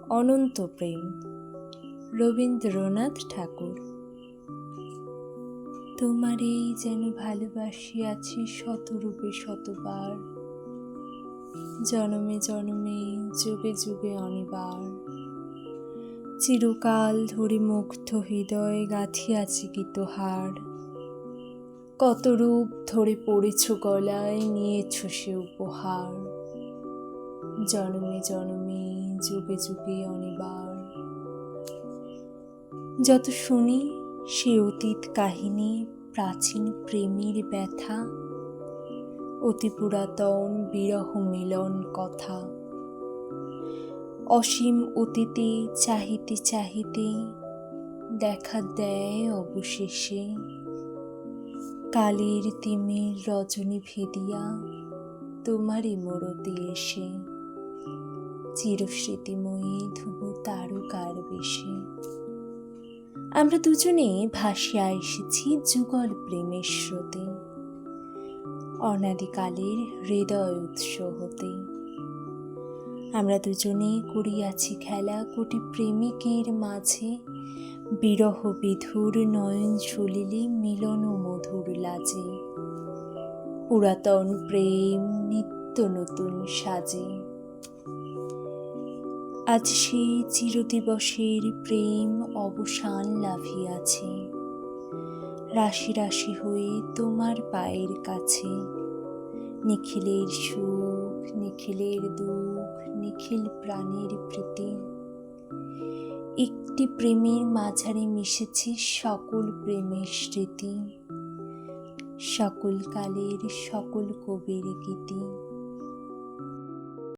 অনন্ত প্রেম। রবীন্দ্রনাথ ঠাকুর। তোমারেই যেন ভালোবাসিয়াছি শতরূপে শতবার, জনমে জনমে যুগে যুগে অনিবার। চিরকাল ধরে মুগ্ধ হৃদয়ে গাঁথিয়াছি গীতহার, কত রূপ ধরে পড়েছ গলায়, নিয়েছ সে উপহার। জনমে জনমে যুগে যুগে অনিবার। যত শুনি সে অতীত কাহিনী, প্রাচীন প্রেমের ব্যথা, অতি পুরাতন বিরহ মিলন কথা। অসীম অতীতে চাহিতে চাহিতে দেখা দেয় অবশেষে, কালের তিমির রজনী ভেদিয়া তোমারই মোড়তে এসে। চিরস্মৃতিময়ী ধুবো তারকার বেশে। আমরা দুজনে ভাসিয়া এসেছি যুগল প্রেমের স্রোতে, অনাদিকালের হৃদয় উৎস হতে। আমরা দুজনে করিয়াছি খেলা কোটি প্রেমিকের মাঝে, বিরহ বিধুর নয়ন ঝুলিলে মিলন মধুর লাজে। পুরাতন প্রেম নিত্য নতুন সাজে। আজ সেই চিরদিবসের প্রেম অবসান লাভিয়াছে, রাশি রাশি হয়ে তোমার পায়ের কাছে। নিখিলের সুখ, নিখিলের দুঃখ, নিখিল প্রাণের প্রীতি, একটি প্রেমের মাঝারে মিশেছে সকল প্রেমের স্মৃতি, সকল কালের সকল কবির গীতি।